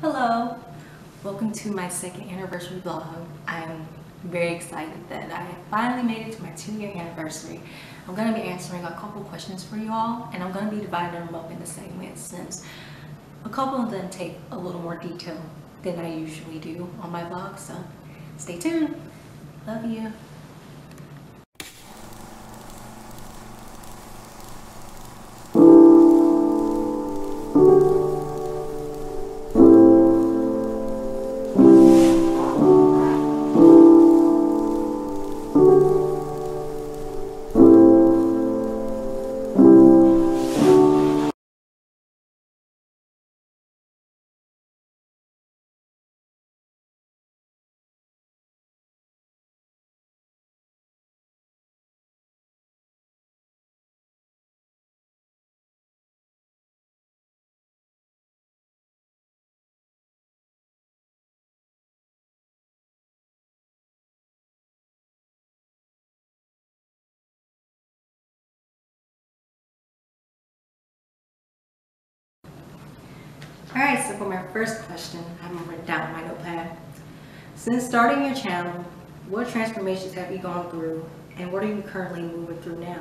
Hello, welcome to my second anniversary vlog. I'm very excited that I finally made it to my 2-year anniversary. I'm going to be answering a couple questions for you all, and I'm going to be dividing them up into segments since a couple of them take a little more detail than I usually do on my vlog, so stay tuned. Love you. Alright, so for my first question, I have written down on my notepad. Since starting your channel, what transformations have you gone through, and what are you currently moving through now?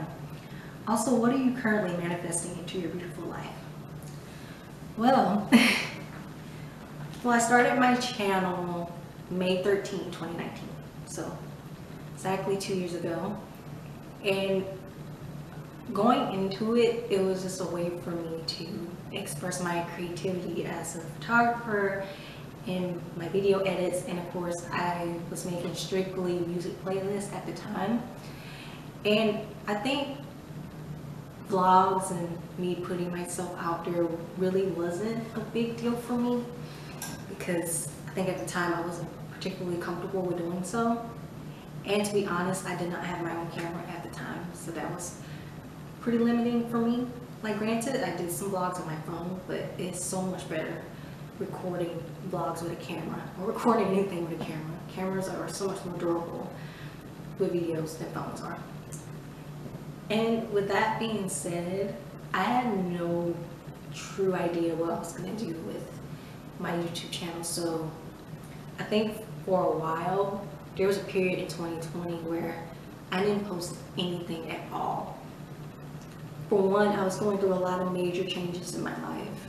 Also, what are you currently manifesting into your beautiful life? Well, I started my channel May 13, 2019, so exactly 2 years ago. And going into it, it was just a way for me to express my creativity as a photographer in my video edits, and of course I was making strictly music playlists at the time. And I think vlogs and me putting myself out there really wasn't a big deal for me, because I think at the time I wasn't particularly comfortable with doing so. And to be honest, I did not have my own camera at the time, so that was pretty limiting for me. Like, granted, I did some vlogs on my phone, but it's so much better recording vlogs with a camera, or recording anything with a camera. Cameras are so much more durable with videos than phones are. And with that being said, I had no true idea what I was going to do with my YouTube channel. So I think for a while, there was a period in 2020 where I didn't post anything at all. For one, I was going through a lot of major changes in my life.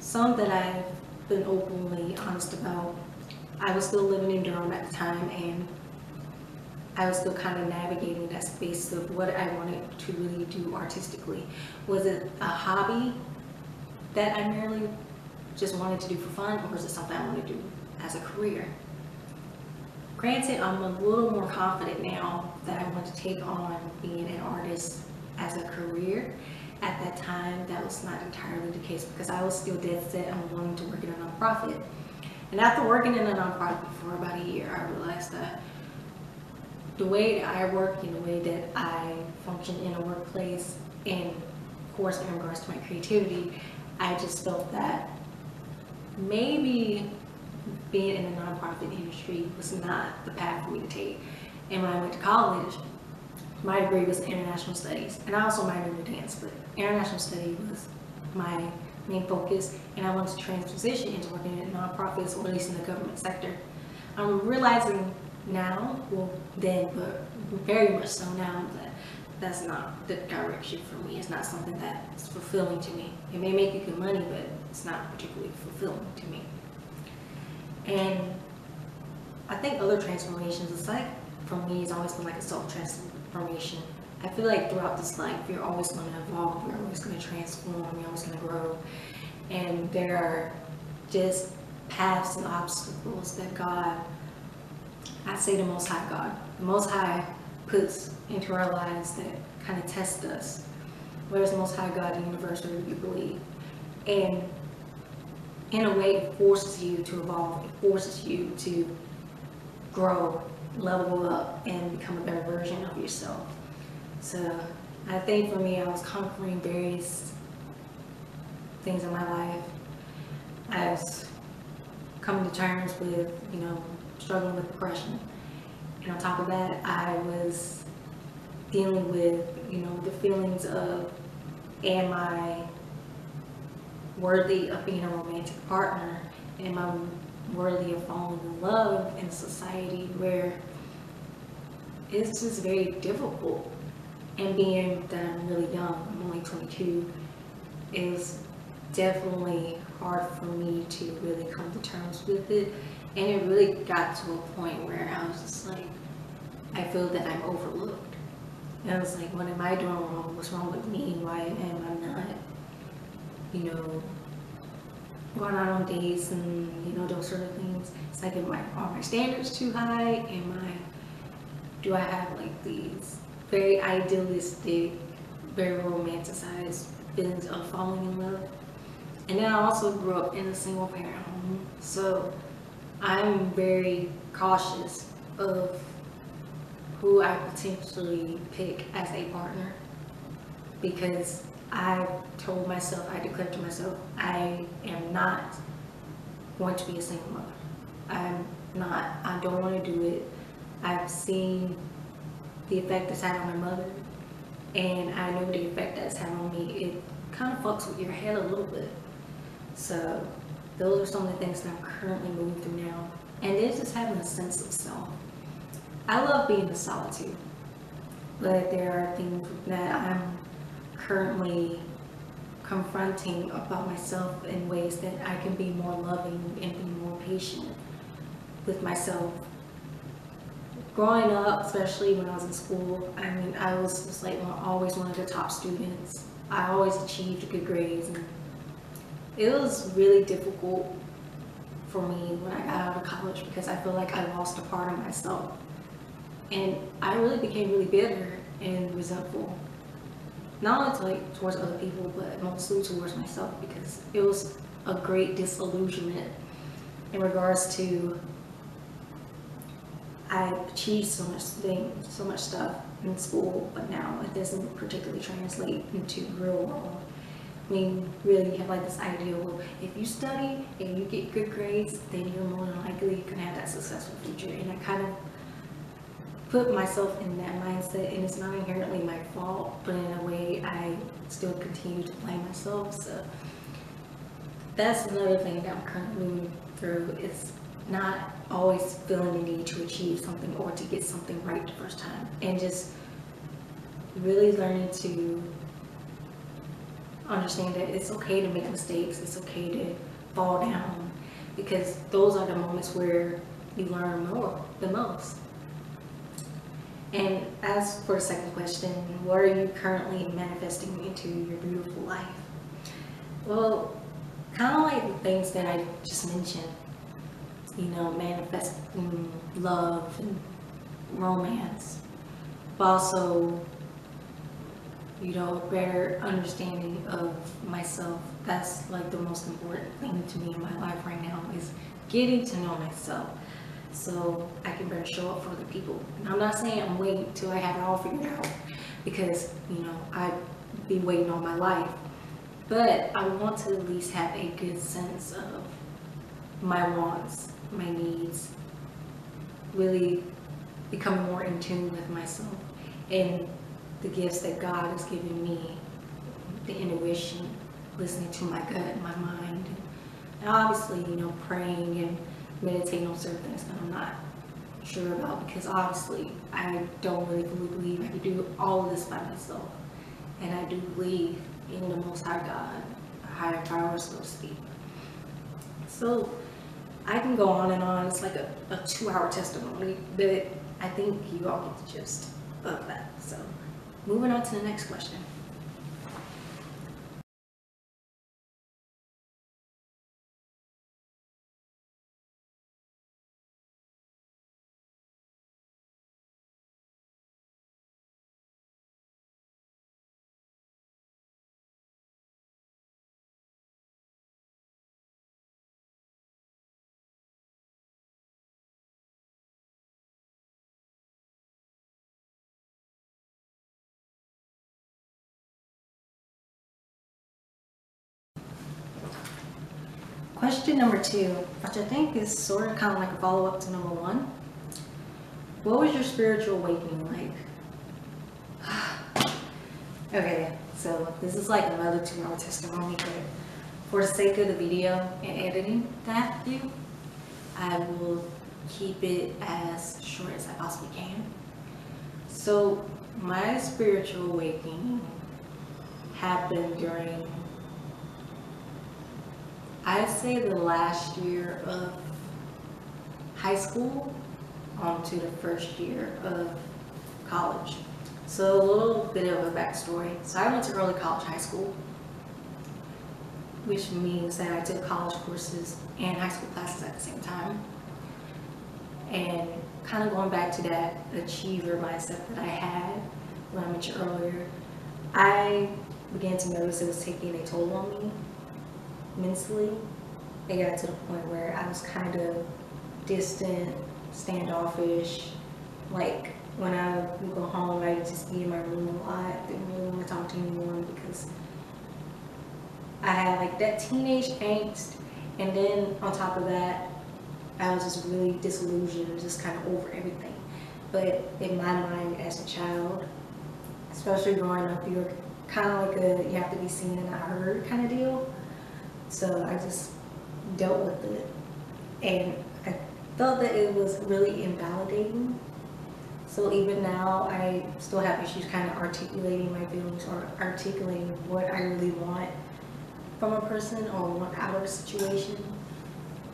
Some that I've been openly honest about. I was still living in Durham at the time, and I was still kind of navigating that space of what I wanted to really do artistically. Was it a hobby that I merely just wanted to do for fun, or was it something I wanted to do as a career? Granted, I'm a little more confident now that I want to take on being an artist as a career. At that time, that was not entirely the case, because I was still dead set on wanting to work in a nonprofit. And after working in a nonprofit for about a year, I realized that the way that I work and the way that I function in a workplace, and of course in regards to my creativity, I just felt that maybe being in the nonprofit industry was not the path for me to take. And when I went to college, my degree was in international studies, and I also minored in dance, but international studies was my main focus, and I wanted to transition into working in nonprofits, or at least in the government sector. I'm realizing now, well then, but very much so now, that that's not the direction for me. It's not something that's fulfilling to me. It may make you good money, but it's not particularly fulfilling to me. And I think other transformations, it's like, for me, it's always been like a self-transformation. I feel like throughout this life, you're always going to evolve, you're always going to transform, you're always going to grow. And there are just paths and obstacles that God, I say the Most High God, the Most High puts into our lives that kind of test us. Where's the Most High God, the universe, where you believe? And in a way, it forces you to evolve, it forces you to grow, level up, and become a better version of yourself. So I think for me, I was conquering various things in my life. I was coming to terms with, struggling with depression. And on top of that, I was dealing with, the feelings of, am I worthy of being a romantic partner? am I worthy of falling in love in a society where it's just very difficult? And being that I'm really young, I'm only 22, is definitely hard for me to really come to terms with it. And it really got to a point where I was just like, I feel that I'm overlooked. And I was like, what am I doing wrong? What's wrong with me? Why am I not, going out on dates and, those sort of things? It's like, are my standards too high? Do I have like these very idealistic, very romanticized feelings of falling in love? And then I also grew up in a single parent home, so I'm very cautious of who I potentially pick as a partner, because I told myself, I declared to myself, I am not going to be a single mother. I don't want to do it. I've seen the effect it's had on my mother, and I know the effect that's had on me. It kind of fucks with your head a little bit. So those are some of the things that I'm currently moving through now. And it's just having a sense of self. I love being in solitude, but there are things that I'm currently confronting about myself in ways that I can be more loving and be more patient with myself. Growing up, especially when I was in school, I was just like always one of the top students. I always achieved good grades, and it was really difficult for me when I got out of college because I feel like I lost a part of myself. And I really became really bitter and resentful. Not only towards other people, but mostly towards myself, because it was a great disillusionment in regards to I achieved so much stuff in school, but now it doesn't particularly translate into the real world. Really you have like this idea, well, if you study and you get good grades, then you're more than likely going to have that successful future. And I kind of put myself in that mindset, and it's not inherently my fault, but in a way I still continue to blame myself. So that's another thing that I'm currently moving through. It's not always feeling the need to achieve something or to get something right the first time, and just really learning to understand that it's okay to make mistakes, it's okay to fall down, because those are the moments where you learn the most. And as for the second question, what are you currently manifesting into your beautiful life? Well, kind of like the things that I just mentioned, manifesting love and romance, but also, a better understanding of myself. That's like the most important thing to me in my life right now, is getting to know myself so I can better show up for other people. And I'm not saying I'm waiting till I have it all figured out, because I've been waiting all my life, but I want to at least have a good sense of my wants, my needs, really become more in tune with myself and the gifts that God has given me, the intuition, listening to my gut and my mind, and obviously, praying and meditating on certain things that I'm not sure about, because obviously I don't really believe I can do all of this by myself. And I do believe in the Most High God, a higher power, so to speak. So I can go on and on. It's like a 2-hour testimony, but I think you all get the gist of that. So moving on to the next question. Question number 2, which I think is sort of kind of like a follow-up to number 1. What was your spiritual awakening like? Okay, so this is like another 2-hour testimony, but for the sake of the video and editing that I have to do, I will keep it as short as I possibly can. So my spiritual awakening happened during, I'd say, the last year of high school onto the first year of college. So a little bit of a backstory. So I went to early college high school, which means that I took college courses and high school classes at the same time. And kind of going back to that achiever mindset that I had when I mentioned earlier, I began to notice it was taking a toll on me mentally. It got to the point where I was kind of distant, standoffish. Like when I would go home, I would just be in my room a lot, didn't really want to talk to anyone because I had like that teenage angst, and then on top of that, I was just really disillusioned, just kind of over everything. But in my mind as a child, especially growing up, you're kind of like a, you have to be seen and not heard kind of deal. So I just dealt with it. And I felt that it was really invalidating. So even now, I still have issues kind of articulating my feelings or articulating what I really want from a person or want out of a situation.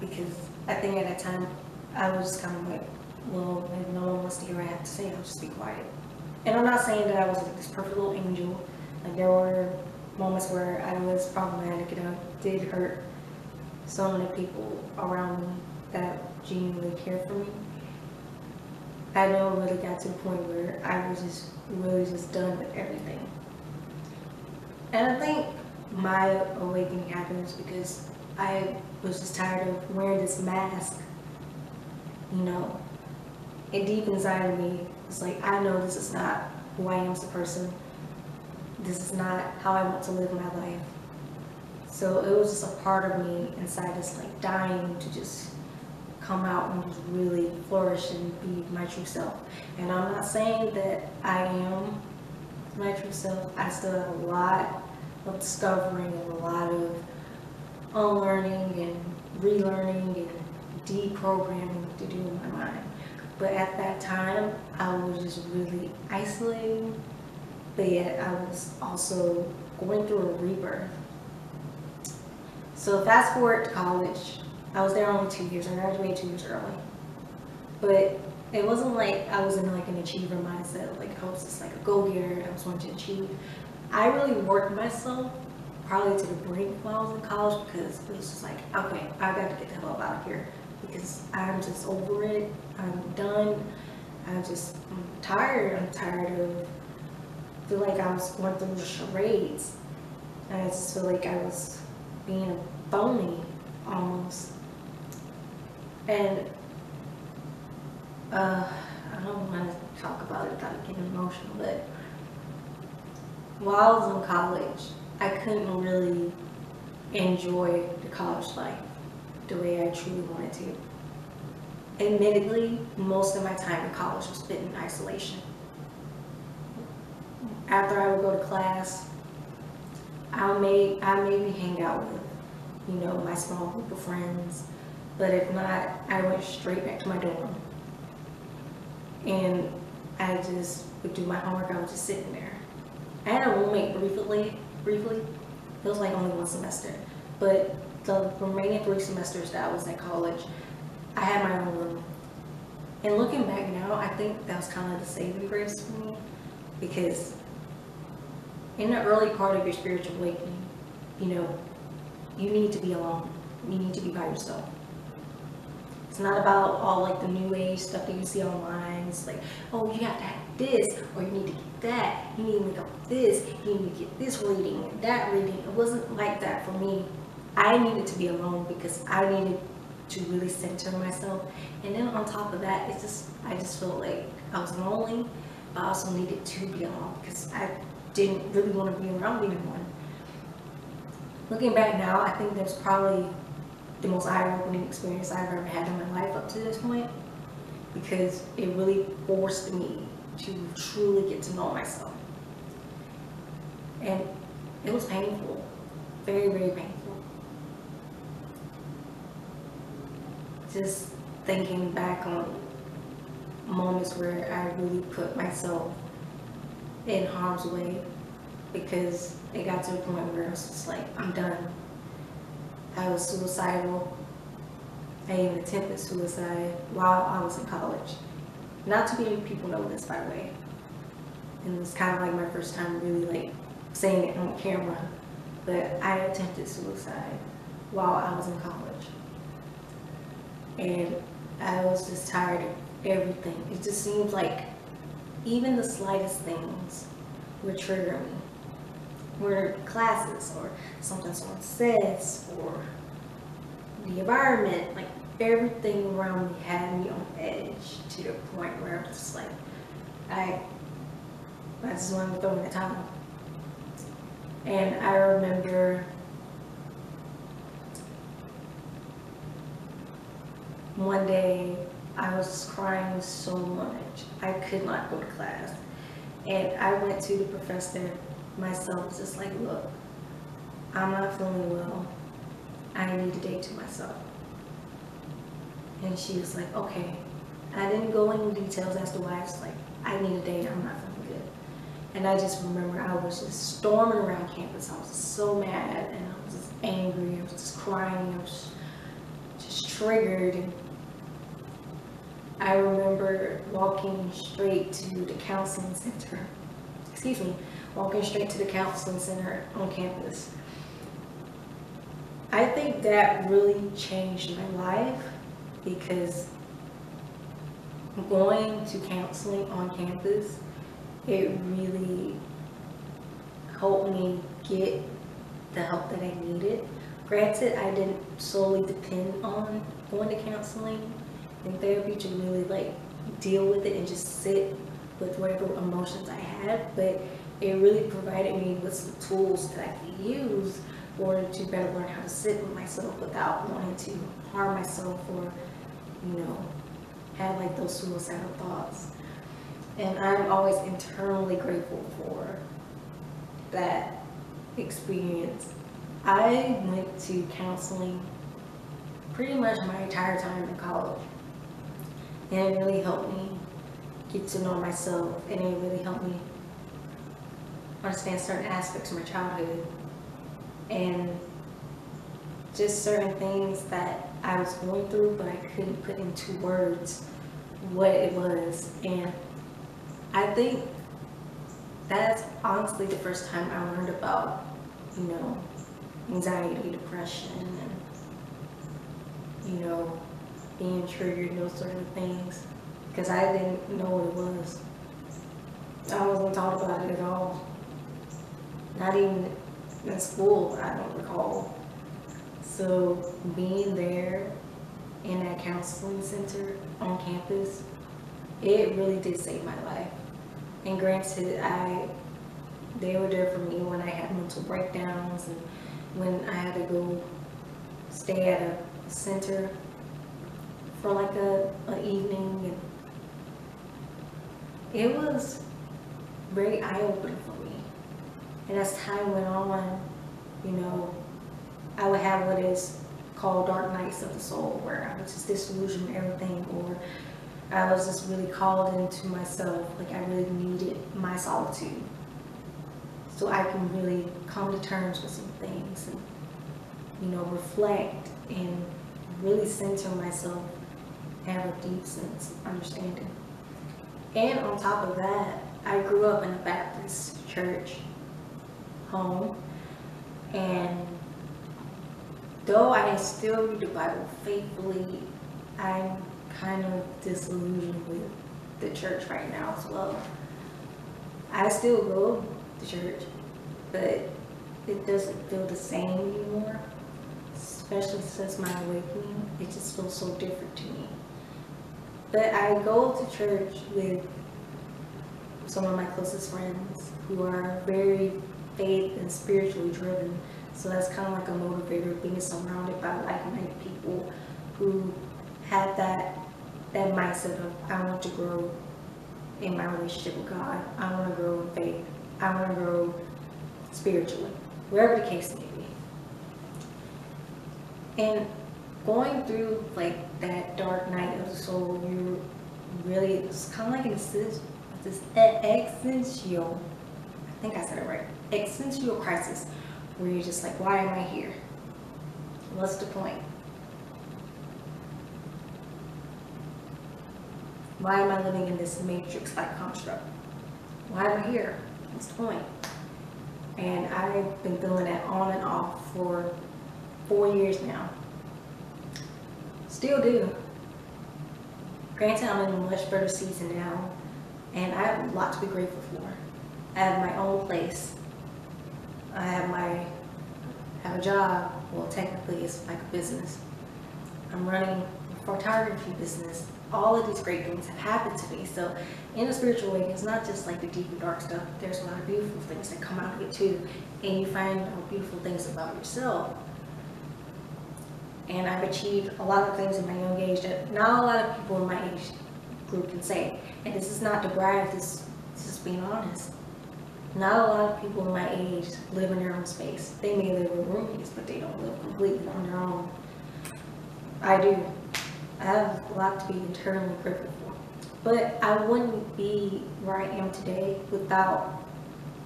Because I think at that time, I was just kind of like, well, if no one wants to hear what I have to say, I'll just be quiet. And I'm not saying that I was like this perfect little angel. Like there were moments where I was problematic and I did hurt some of the people around me that genuinely cared for me. I know it really got to the point where I was just really just done with everything. And I think my awakening happened because I was just tired of wearing this mask, you know. And deep inside of me, it's like, I know this is not who I am as a person. This is not how I want to live my life. So it was just a part of me inside that's like dying to just come out and just really flourish and be my true self. And I'm not saying that I am my true self. I still have a lot of discovering and a lot of unlearning and relearning and deprogramming to do in my mind. But at that time, I was just really isolating, but yet I was also going through a rebirth. So fast forward to college, I was there only 2 years. I graduated 2 years early. But it wasn't like I was in like an achiever mindset, like I was just like a go-getter, I was wanting to achieve. I really worked myself probably to the brink when I was in college because it was just like, okay, I got to get the hell out of here because I'm just over it. I'm done. I'm tired. I'm tired of, feel like I was going through the charades. I just feel like I was being a phony almost. And I don't want to talk about it without getting emotional, but while I was in college, I couldn't really enjoy the college life the way I truly wanted to. Admittedly, most of my time in college was spent in isolation. After I would go to class, I maybe hang out with, you know, my small group of friends, but if not, I went straight back to my dorm. And I just would do my homework. I was just sitting there. I had a roommate briefly. It was like only one semester, but the remaining 3 semesters that I was at college, I had my own room. And looking back now, I think that was kind of the saving grace for me, because in the early part of your spiritual awakening, you know, you need to be alone. You need to be by yourself. It's not about all like the new age stuff that you see online. It's like, oh, you have to have this, or you need to get that. You need to make up this. You need to get this reading and that reading. It wasn't like that for me. I needed to be alone because I needed to really center myself. And then on top of that, I just felt like I was lonely, but I also needed to be alone because I didn't really want to be around anyone. Looking back now, I think that's probably the most eye-opening experience I've ever had in my life up to this point, because it really forced me to truly get to know myself. And it was painful, very, very painful. just thinking back on moments where I really put myself in harm's way, because it got to a point where I was just like, I'm done. I was suicidal. I even attempted suicide while I was in college. Not too many people know this, by the way. And it was kind of like my first time really like saying it on camera. But I attempted suicide while I was in college. And I was just tired of everything. It just seemed like even the slightest things would trigger me. Were classes or something someone says or the environment, like everything around me had me on edge to the point where I was just like, I just wanted to throw in the towel. And I remember one day I was crying so much I could not go to class, and I went to the professor myself, just like, look, I'm not feeling well, I need a day to myself. And she was like, okay. I didn't go into details as to why. I was like, I need a day, I'm not feeling good. And I just remember I was just storming around campus. I was so mad, and I was just angry, I was just crying, I was just triggered. And I remember walking straight to the counseling center, walking straight to the counseling center on campus. I think that really changed my life, because going to counseling on campus, it really helped me get the help that I needed. Granted, I didn't solely depend on going to counseling and therapy to really like deal with it and just sit with whatever emotions I had, but it really provided me with some tools that I could use in order to better learn how to sit with myself without wanting to harm myself or, have like those suicidal thoughts. And I'm always internally grateful for that experience. I went to counseling pretty much my entire time in college, and it really helped me get to know myself, and it really helped me understand certain aspects of my childhood and just certain things that I was going through, but I couldn't put into words what it was. And I think that's honestly the first time I learned about, anxiety, depression, and, being triggered, those sort of things, because I didn't know what it was. I wasn't taught about it at all. Not even in school, I don't recall. So being there in that counseling center on campus, it really did save my life. And granted, they were there for me when I had mental breakdowns and when I had to go stay at a center for like an evening. And it was very eye-opening for me. And as time went on, I would have what is called dark nights of the soul, where I was just disillusioned with everything, or I was just really called into myself, like I really needed my solitude so I can really come to terms with some things and, reflect and really center myself, have a deep sense of understanding. And on top of that, I grew up in a Baptist church home, and though I still read the Bible faithfully, I'm kind of disillusioned with the church right now as well. I still go to church, but it doesn't feel the same anymore, especially since my awakening. It just feels so different to me. But I go to church with some of my closest friends who are very faith and spiritually driven. So that's kind of like a motivator, being surrounded by like-minded people who have that mindset of, I want to grow in my relationship with God. I want to grow in faith. I want to grow spiritually, wherever the case may be. And going through like that dark night of the soul, you really, it's kind of like this existential, I think I said it right, existential crisis, where you're just like, why am I here? What's the point? Why am I living in this matrix-like construct? Why am I here? What's the point? And I've been feeling that on and off for 4 years now. Still do. Granted, I'm in a much better season now, and I have a lot to be grateful for. I have my own place. I have a job. Well, technically, it's like a business. I'm running a photography business. All of these great things have happened to me. So in a spiritual way, it's not just like the deep and dark stuff. There's a lot of beautiful things that come out of it too. And you find beautiful things about yourself. And I've achieved a lot of things in my young age that not a lot of people in my age group can say. And this is not to brag, this is being honest. Not a lot of people in my age live in their own space. They may live with roommates, but they don't live completely on their own. I do. I have a lot to be internally grateful for. But I wouldn't be where I am today without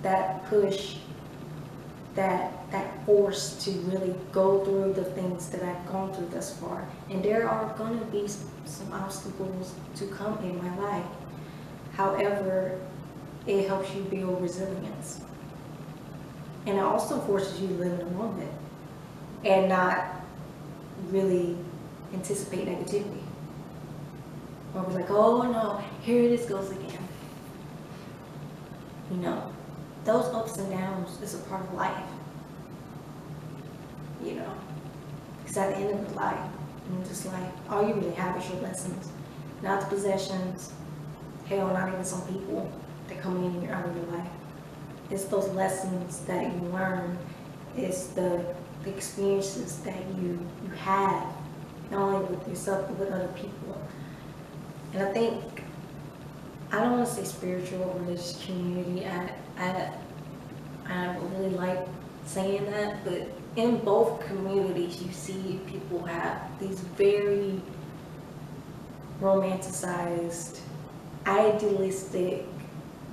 that push, that force to really go through the things that I've gone through thus far. And there are going to be some obstacles to come in my life. However, it helps you build resilience. And it also forces you to live in the moment and not really anticipate negativity. Or be like, oh no, here this goes again. You know, those ups and downs is a part of life. You know, because at the end of the life, in this life, all you really have is your lessons, not the possessions, hell, not even some people that come in and you're out of your life. It's those lessons that you learn. It's the experiences that you have, not only with yourself, but with other people. And I think, I don't want to say spiritual or religious community. I don't really like saying that, but in both communities, you see people have these very romanticized, idealistic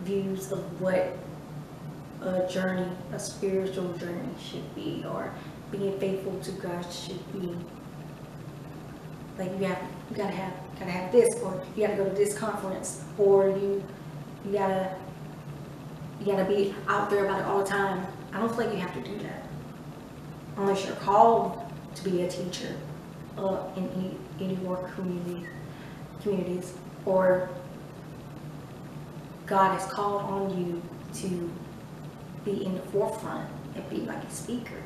views of what a journey, a spiritual journey should be, or being faithful to God should be. Like you gotta have this, or you gotta go to this conference, or you gotta be out there about it all the time. I don't feel like you have to do that unless you're called to be a teacher in any more communities, or God has called on you to be in the forefront and be like a speaker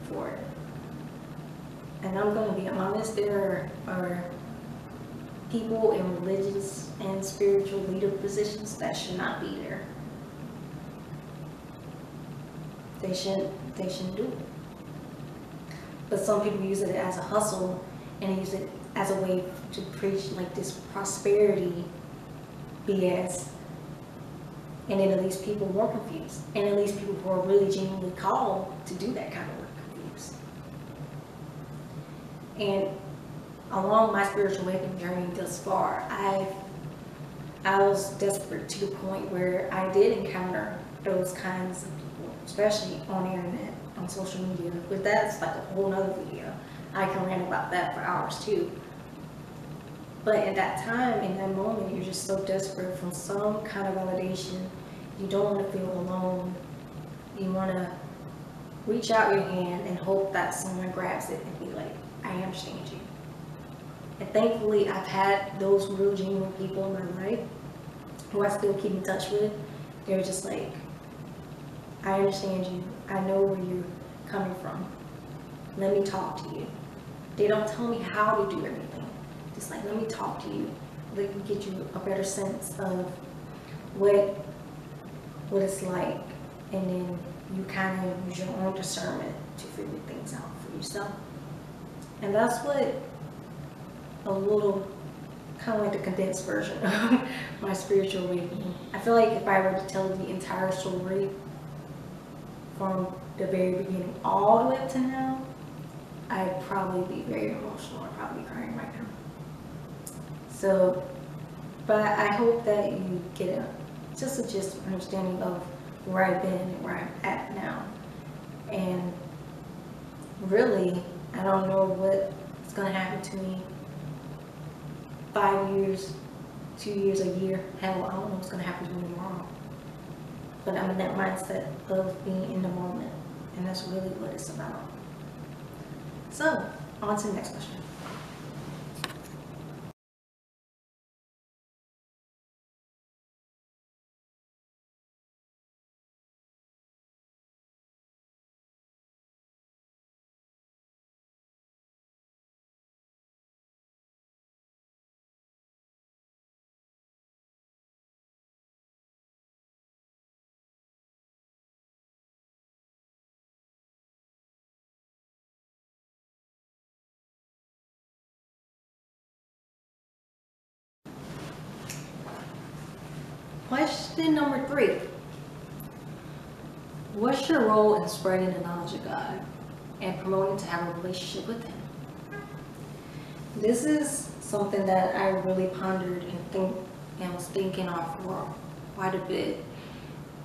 for it. And I'm going to be honest, there are people in religious and spiritual leader positions that should not be there. They shouldn't do it. But some people use it as a hustle and use it as a way to preach like this prosperity BS. And then at least people more confused. And at least people who are really genuinely called to do that kind of work confused. And along my spiritual awakening journey thus far, I was desperate to the point where I did encounter those kinds of people, especially on the internet, on social media. But that's like a whole nother video. I can rant about that for hours too. But at that time, in that moment, you're just so desperate for some kind of validation. You don't want to feel alone. You want to reach out your hand and hope that someone grabs it and be like, I understand you. And thankfully, I've had those real genuine people in my life who I still keep in touch with. They're just like, I understand you. I know where you're coming from. Let me talk to you. They don't tell me how to do everything. Just like, let me talk to you. Let me get you a better sense of what it's like. And then you kind of use your own discernment to figure things out for yourself. And that's what a little, kind of like the condensed version of my spiritual awakening. I feel like if I were to tell the entire story from the very beginning all the way up to now, I probably be very emotional or probably crying right now. So, but I hope that you get just a gist understanding of where I've been and where I'm at now. And really, I don't know what's going to happen to me 5 years, 2 years, a year. Hell, I don't know what's going to happen to me tomorrow. But I'm in that mindset of being in the moment. And that's really what it's about. So, on to the next question. Question number 3. What's your role in spreading the knowledge of God and promoting to have a relationship with Him? This is something that I really pondered and was thinking on for quite a bit.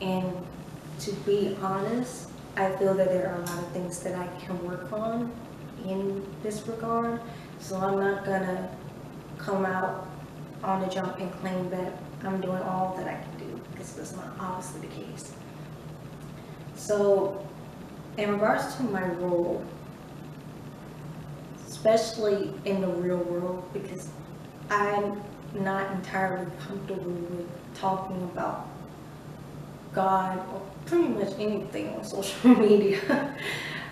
And to be honest, I feel that there are a lot of things that I can work on in this regard. So I'm not gonna come out on the jump and claim that I'm doing all that I can do, because that's not obviously the case. So in regards to my role, especially in the real world, because I'm not entirely comfortable with talking about God or pretty much anything on social media.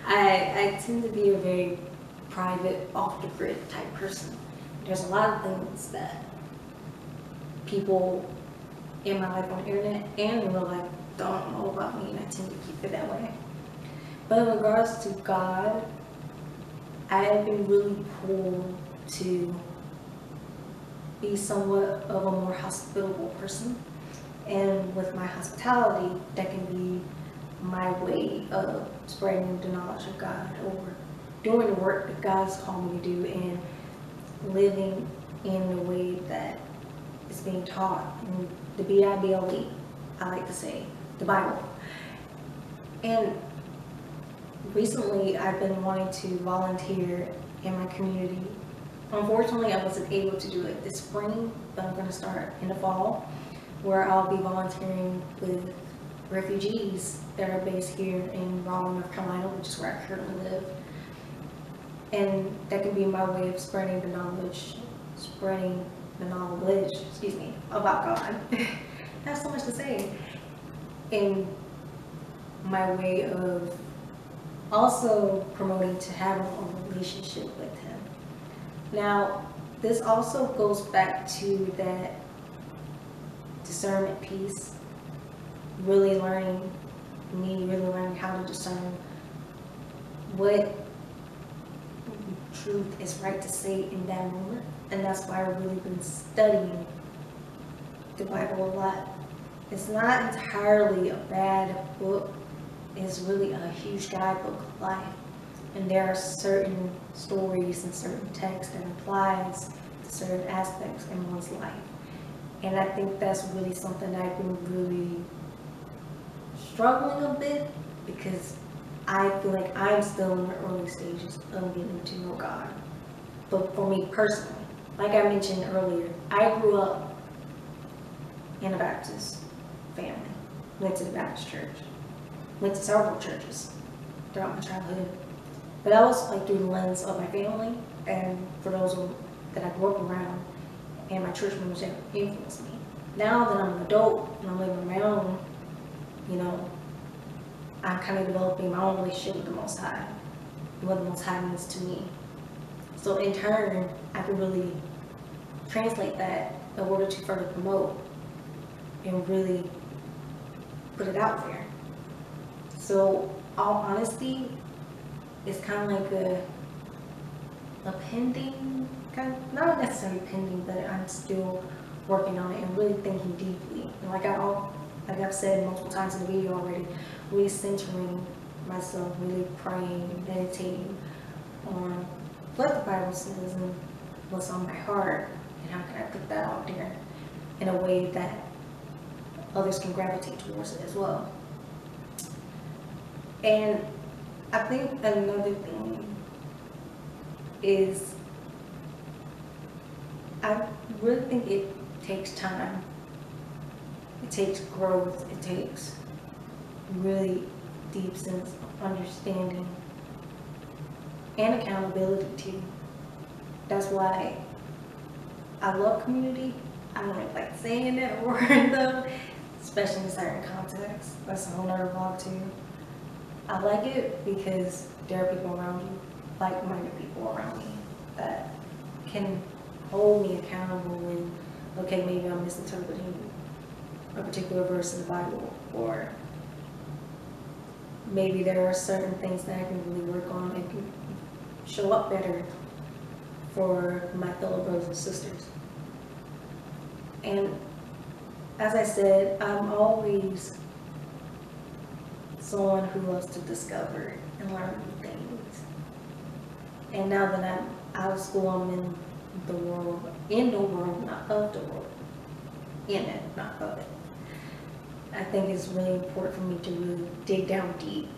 I tend to be a very private, off the grid type person. There's a lot of things that people in my life on the internet and in real life don't know about me, and I tend to keep it that way. But in regards to God, I have been really pulled to be somewhat of a more hospitable person. And with my hospitality, that can be my way of spreading the knowledge of God, or doing the work that God's called me to do, and living in the way that is being taught in the Bible, I like to say, the Bible. And recently I've been wanting to volunteer in my community. Unfortunately, I wasn't able to do it this spring, but I'm going to start in the fall, where I'll be volunteering with refugees that are based here in Raleigh, North Carolina, which is where I currently live. And that can be my way of spreading the knowledge, about God. I have so much to say. And my way of also promoting to have a relationship with Him. Now, this also goes back to that discernment piece, really learning how to discern what truth is right to say in that moment. And that's why I've really been studying the Bible a lot. It's not entirely a bad book. It's really a huge guidebook of life. And there are certain stories and certain texts that applies to certain aspects in one's life. And I think that's really something I've been really struggling a bit, because I feel like I'm still in the early stages of getting to know God. But for me personally, like I mentioned earlier, I grew up in a Baptist family. Went to the Baptist church. Went to several churches throughout my childhood. But that was like through the lens of my family, and for those that I grew up around, and my church members that influenced me. Now that I'm an adult and I'm living on my own, I'm kind of developing my own relationship with the Most High, and what the Most High means to me. So in turn, I can really translate that in order to further promote and really put it out there. So, all honesty, it's kind of like a pending, not necessarily pending, but I'm still working on it and really thinking deeply. And like I've said multiple times in the video already, really centering myself, really praying, meditating on what the Bible says and what's on my heart, and how can I put that out there in a way that others can gravitate towards it as well. And I think another thing is, I really think it takes time. It takes growth. It takes really deep sense of understanding and accountability too. That's why I love community. I don't really like saying that word though, especially in certain contexts. That's a whole nother vlog too. I like it because there are people around you, like-minded people around me, that can hold me accountable when, okay, maybe I'm misinterpreting a particular verse in the Bible, or maybe there are certain things that I can really work on and can show up better for my fellow brothers and sisters. And as I said, I'm always someone who loves to discover and learn new things. And now that I'm out of school, I'm in the world, not of the world, in it, not of it. I think it's really important for me to really dig down deep.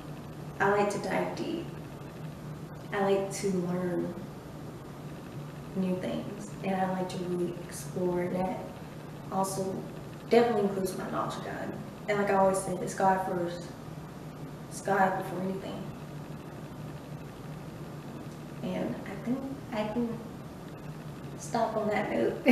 I like to dive deep. I like to learn new things, and I like to really explore that. Also, definitely includes my knowledge of God. And like I always say, it's God first. It's God before anything. And I think I can stop on that note.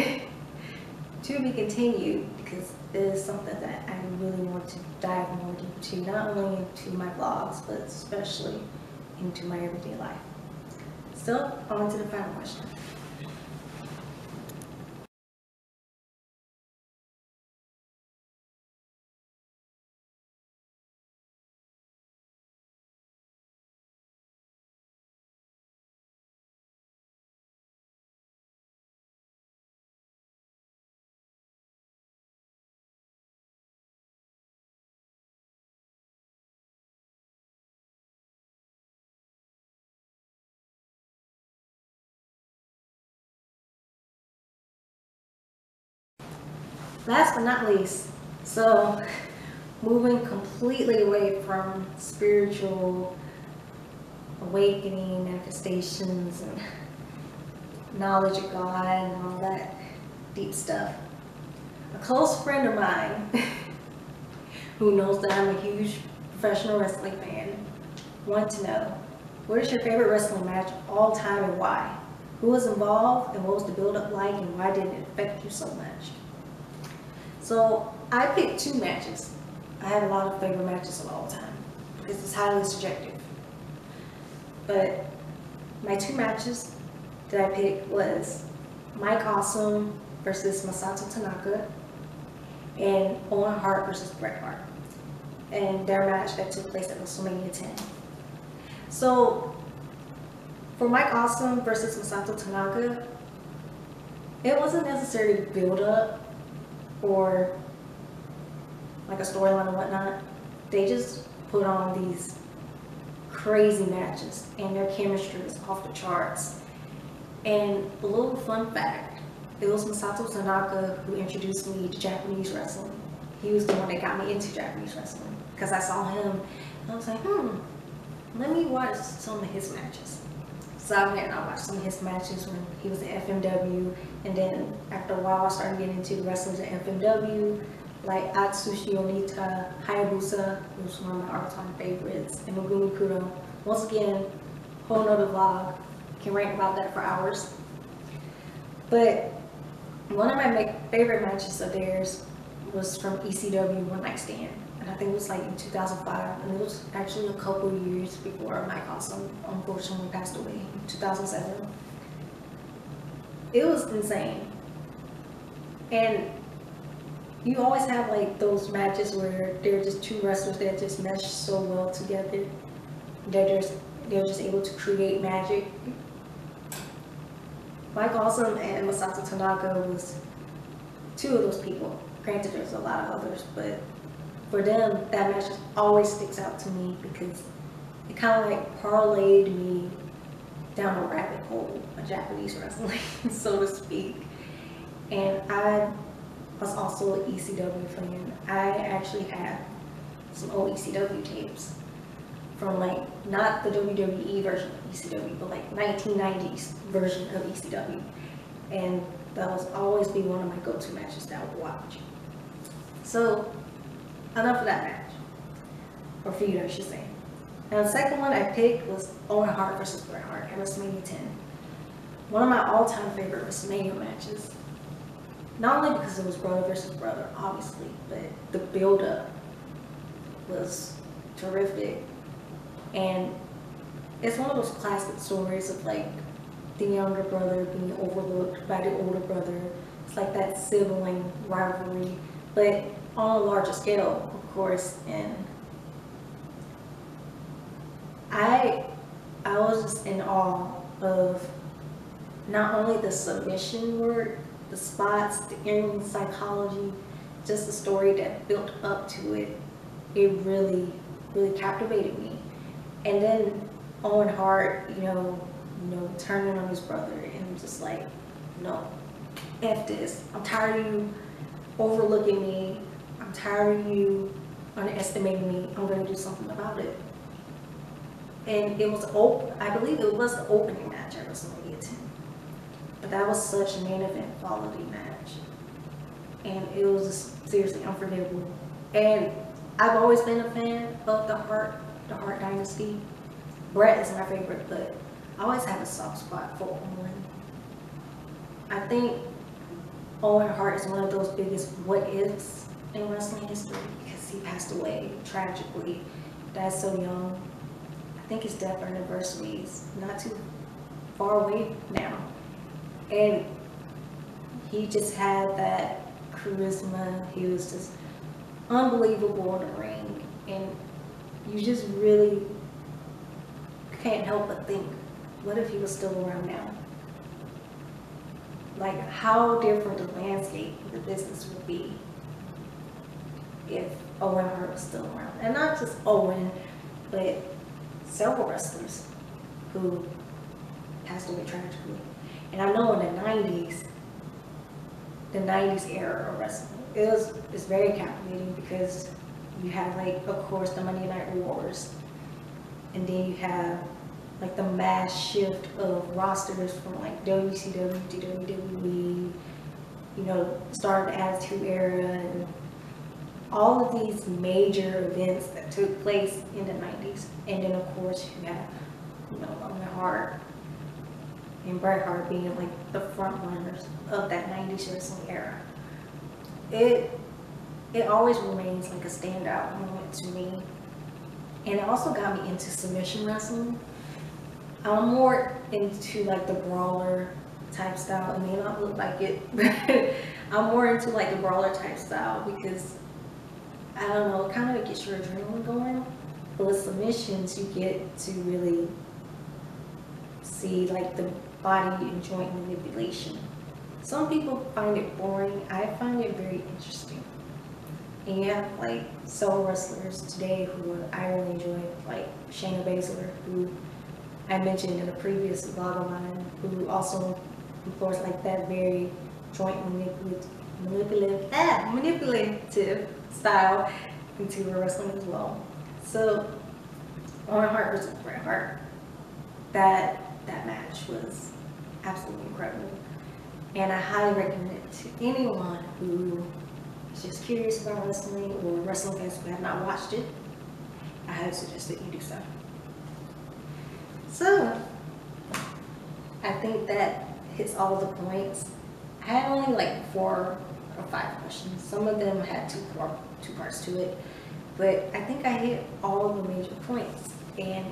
To be continued, because it is something that I really want to dive more into, not only into my vlogs, but especially into my everyday life. So, on to the final question. Last but not least, so moving completely away from spiritual awakening, manifestations, and knowledge of God and all that deep stuff. A close friend of mine who knows that I'm a huge professional wrestling fan wanted to know, what is your favorite wrestling match of all time and why? Who was involved and what was the build-up like and why did it affect you so much? So I picked two matches. I have a lot of favorite matches of all time because it's highly subjective. But my two matches that I picked was Mike Awesome versus Masato Tanaka and Owen Hart versus Bret Hart. And their match that took place at WrestleMania 10. So for Mike Awesome versus Masato Tanaka, it wasn't necessarily build up or like a storyline and whatnot. They just put on these crazy matches and their chemistry is off the charts. And a little fun fact, it was Masato Tanaka who introduced me to Japanese wrestling. He was the one that got me into Japanese wrestling because I saw him and I was like, let me watch some of his matches. So I went and I watched some of his matches when he was at FMW, and then after a while I started getting into the wrestlers at FMW, like Atsushi Onita, Hayabusa, who was one of my all-time favorites, and Megumi Kudo. Once again, whole nother vlog, can rant about that for hours. But one of my favorite matches of theirs was from ECW One Night Stand. And I think it was like in 2005, and it was actually a couple years before Mike Awesome unfortunately passed away in 2007. It was insane. And you always have like those matches where they're just two wrestlers that just mesh so well together. They're just able to create magic. Mike Awesome and Masato Tanaka was two of those people. Granted, there's a lot of others, but for them, that match just always sticks out to me because it kind of like parlayed me down a rabbit hole of Japanese wrestling, so to speak. And I was also an ECW fan. I actually have some old ECW tapes from like, not the WWE version of ECW, but like 1990s version of ECW. And that will always be one of my go-to matches that I would watch. So, enough of that match. Or feud, I should say. Now the second one I picked was Owen Hart versus Bret Hart at WrestleMania 10. One of my all-time favorite WrestleMania matches. Not only because it was brother versus brother, obviously, but the build-up was terrific. And it's one of those classic stories of like the younger brother being overlooked by the older brother. It's like that sibling rivalry, but on a larger scale, of course. And I was just in awe of not only the submission work, the spots, the in psychology, just the story that built up to it. It really, really captivated me. And then Owen Hart, turning on his brother and just like, no, F this. I'm tired of you overlooking me. I'm tired of you underestimating me. I'm going to do something about it. And it was I believe it was the opening match at WrestleMania 10. But that was such a main event quality match. And it was just seriously unforgettable. And I've always been a fan of the Hart Dynasty. Bret is my favorite, but I always have a soft spot for Owen. I think Owen Hart is one of those biggest what ifs in wrestling history because he passed away tragically. That's so young. I think his death anniversary is not too far away now. And he just had that charisma. He was just unbelievable in the ring. And you just really can't help but think, what if he was still around now? Like, how different the landscape of the business would be if Owen Hart was still around. And not just Owen, but several wrestlers who passed away tragically. And I know in the 90s era of wrestling, it's very captivating because you have like, of course, the Monday Night Wars. And then you have like the mass shift of rosters from like WCW to WWE, start the Attitude Era, and all of these major events that took place in the 90s. And then of course you have, Owen Hart and Bret Hart being like the front runners of that 90s wrestling era. It always remains like a standout moment to me. And it also got me into submission wrestling. I'm more into like the brawler type style. It may not look like it, but I'm more into like the brawler type style because, I don't know, it kind of gets your adrenaline going. But with submissions, you get to really see like the body and joint manipulation. Some people find it boring. I find it very interesting. And you have like several wrestlers today who I really enjoy, like Shayna Baszler, who I mentioned in a previous vlog of mine, who also employs like that very joint manipulative style into her wrestling as well. So Owen Hart versus Bret Hart, that match was absolutely incredible. And I highly recommend it to anyone who is just curious about wrestling or wrestling fans who have not watched it. I highly suggest that you do so. So, I think that hits all the points. I had only like 4 or 5 questions. Some of them had two parts to it, but I think I hit all of the major points. And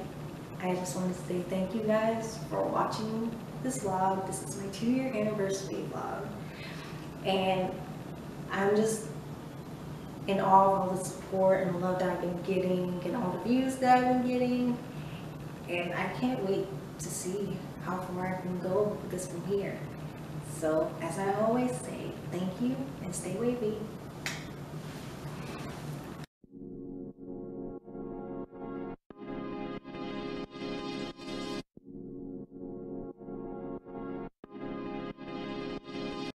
I just want to say thank you guys for watching this vlog. This is my 2-year anniversary vlog. And I'm just in awe of all the support and love that I've been getting and all the views that I've been getting. And I can't wait to see how far I can go with this from here. So, as I always say, thank you and stay wavy.